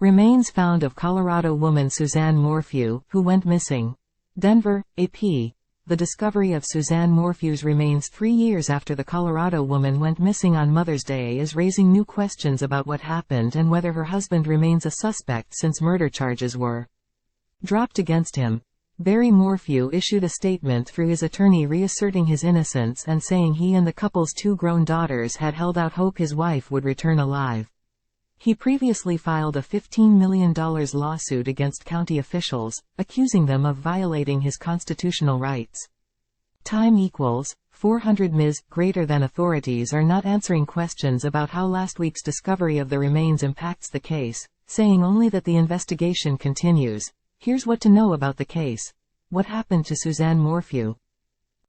Remains found of Colorado woman Suzanne Morphew, who went missing. Denver, AP. The discovery of Suzanne Morphew's remains 3 years after the Colorado woman went missing on Mother's Day is raising new questions about what happened and whether her husband remains a suspect since murder charges were dropped against him. Barry Morphew issued a statement through his attorney reasserting his innocence and saying he and the couple's 2 grown daughters had held out hope his wife would return alive. He previously filed a $15 million lawsuit against county officials, accusing them of violating his constitutional rights. Time equals 400 Ms. Greater than authorities are not answering questions about how last week's discovery of the remains impacts the case, saying only that the investigation continues. Here's what to know about the case. What happened to Suzanne Morphew?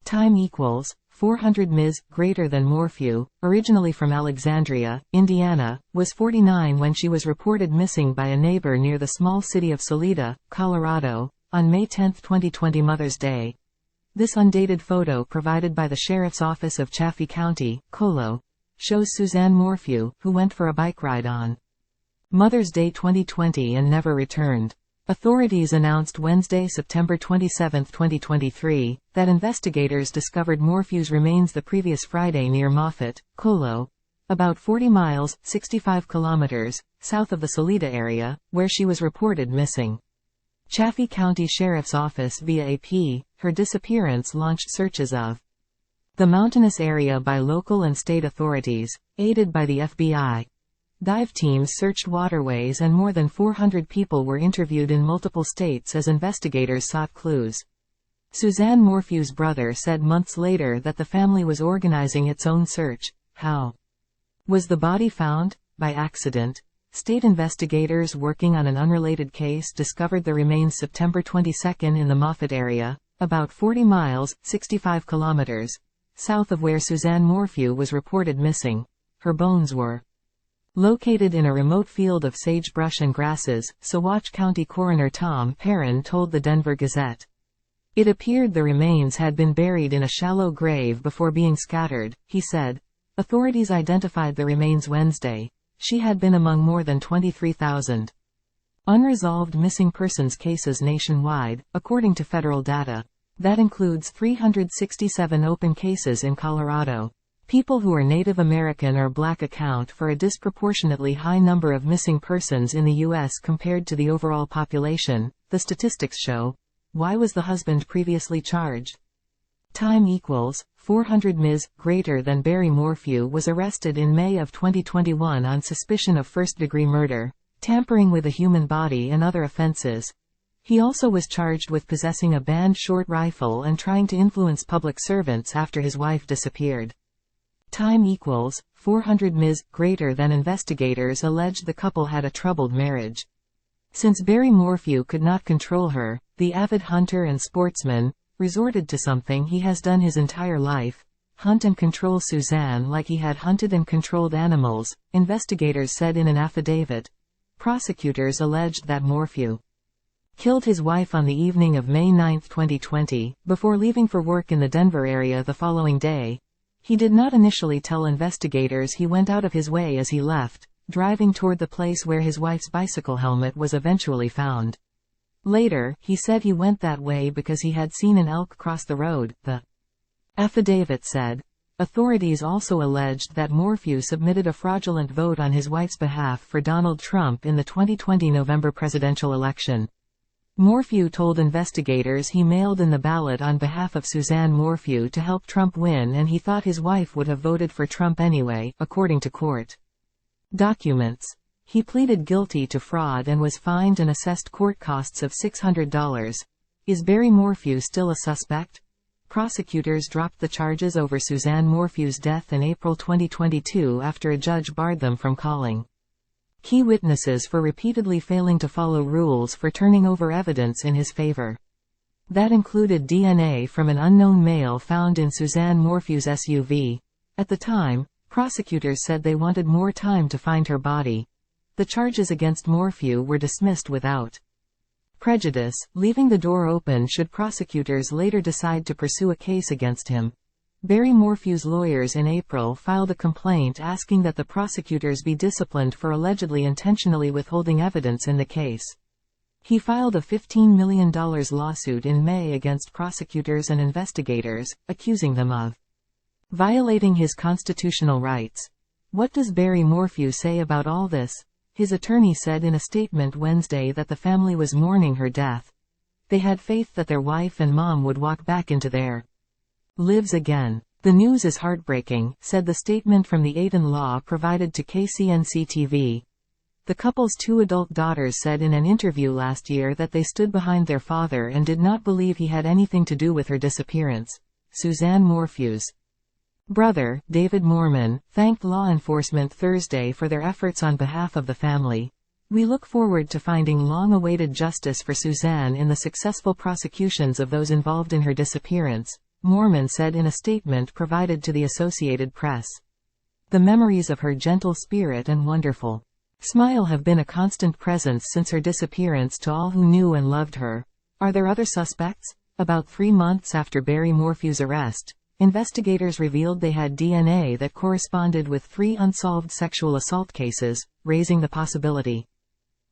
Time equals 400 Ms. Greater than Morphew, originally from Alexandria, Indiana, was 49 when she was reported missing by a neighbor near the small city of Salida, Colorado, on May 10, 2020 Mother's Day. This undated photo provided by the Sheriff's Office of Chaffee County, Colo, shows Suzanne Morphew, who went for a bike ride on Mother's Day 2020 and never returned. Authorities announced Wednesday, September 27, 2023, that investigators discovered Morphew's remains the previous Friday near Moffett, Colo, about 40 miles, 65 kilometers, south of the Salida area, where she was reported missing. Chaffee County Sheriff's Office via AP, her disappearance launched searches of the mountainous area by local and state authorities, aided by the FBI. Dive teams searched waterways and more than 400 people were interviewed in multiple states as investigators sought clues. Suzanne Morphew's brother said months later that the family was organizing its own search. How was the body found? By accident. State investigators working on an unrelated case discovered the remains September 22 in the Moffett area, about 40 miles, 65 kilometers, south of where Suzanne Morphew was reported missing. Her bones were located in a remote field of sagebrush and grasses, Saguache County Coroner Tom Perrin told the Denver Gazette. It appeared the remains had been buried in a shallow grave before being scattered, he said. Authorities identified the remains Wednesday. She had been among more than 23,000 unresolved missing persons cases nationwide, according to federal data. That includes 367 open cases in Colorado. People who are Native American or Black account for a disproportionately high number of missing persons in the U.S. compared to the overall population, the statistics show. Why was the husband previously charged? Time equals 400 Ms. Greater than Barry Morphew was arrested in May of 2021 on suspicion of first-degree murder, tampering with a human body and other offenses. He also was charged with possessing a banned short rifle and trying to influence public servants after his wife disappeared. Time equals 400 Ms. Greater than investigators alleged the couple had a troubled marriage. Since Barry Morphew could not control her, the avid hunter and sportsman resorted to something he has done his entire life: hunt and control Suzanne like he had hunted and controlled animals, investigators said in an affidavit. Prosecutors alleged that Morphew killed his wife on the evening of May 9, 2020, before leaving for work in the Denver area the following day. He did not initially tell investigators he went out of his way as he left, driving toward the place where his wife's bicycle helmet was eventually found. Later, he said he went that way because he had seen an elk cross the road, the affidavit said. Authorities also alleged that Morphew submitted a fraudulent vote on his wife's behalf for Donald Trump in the 2020 November presidential election. Morphew told investigators he mailed in the ballot on behalf of Suzanne Morphew to help Trump win, and he thought his wife would have voted for Trump anyway, according to court documents. He pleaded guilty to fraud and was fined and assessed court costs of $600. Is Barry Morphew still a suspect? Prosecutors dropped the charges over Suzanne Morphew's death in April 2022 after a judge barred them from calling key witnesses for repeatedly failing to follow rules for turning over evidence in his favor. That included DNA from an unknown male found in Suzanne Morphew's SUV. At the time, prosecutors said they wanted more time to find her body. The charges against Morphew were dismissed without prejudice, leaving the door open should prosecutors later decide to pursue a case against him. Barry Morphew's lawyers in April filed a complaint asking that the prosecutors be disciplined for allegedly intentionally withholding evidence in the case. He filed a $15 million lawsuit in May against prosecutors and investigators, accusing them of violating his constitutional rights. What does Barry Morphew say about all this? His attorney said in a statement Wednesday that the family was mourning her death. They had faith that their wife and mom would walk back into their lives again. The news is heartbreaking, said the statement from the Aiden-in-law provided to KCNC-TV. The couple's two adult daughters said in an interview last year that they stood behind their father and did not believe he had anything to do with her disappearance. Suzanne Morphew's brother, David Mormon, thanked law enforcement Thursday for their efforts on behalf of the family. We look forward to finding long-awaited justice for Suzanne in the successful prosecutions of those involved in her disappearance, Mormon said in a statement provided to the Associated Press. The memories of her gentle spirit and wonderful smile have been a constant presence since her disappearance to all who knew and loved her. Are there other suspects? About 3 months after Barry Morphew's arrest, investigators revealed they had DNA that corresponded with 3 unsolved sexual assault cases, raising the possibility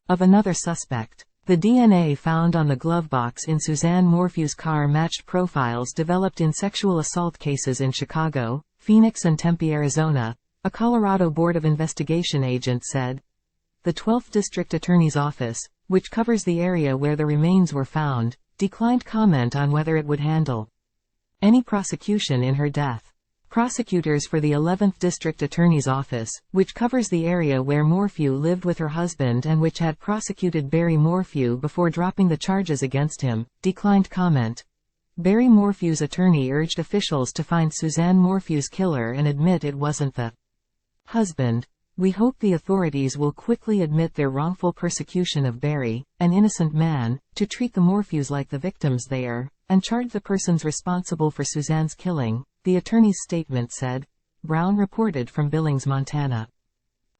of another suspect. The DNA found on the glove box in Suzanne Morphew's car matched profiles developed in sexual assault cases in Chicago, Phoenix and Tempe, Arizona, a Colorado Board of Investigation agent said. The 12th District Attorney's Office, which covers the area where the remains were found, declined comment on whether it would handle any prosecution in her death. Prosecutors for the 11th District Attorney's Office, which covers the area where Morphew lived with her husband and which had prosecuted Barry Morphew before dropping the charges against him, declined comment. Barry Morphew's attorney urged officials to find Suzanne Morphew's killer and admit it wasn't the husband. We hope the authorities will quickly admit their wrongful persecution of Barry, an innocent man, to treat the Morphews like the victims they are, and charge the persons responsible for Suzanne's killing, the attorney's statement said. Brown reported from Billings, Montana.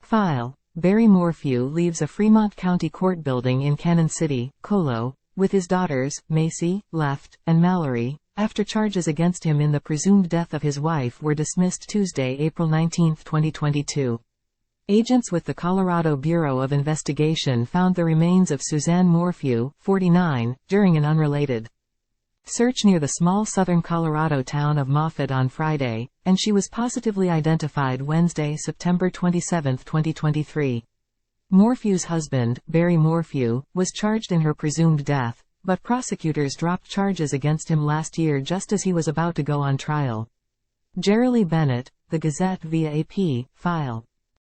File. Barry Morphew leaves a Fremont County court building in Cannon City, Colo, with his daughters, Macy, Left, and Mallory, after charges against him in the presumed death of his wife were dismissed Tuesday, April 19, 2022. Agents with the Colorado Bureau of Investigation found the remains of Suzanne Morphew, 49, during an unrelated search near the small southern Colorado town of Moffett on Friday, and she was positively identified Wednesday, September 27, 2023. Morphew's husband, Barry Morphew, was charged in her presumed death, but prosecutors dropped charges against him last year just as he was about to go on trial. Jerry Bennett, The Gazette via AP, file.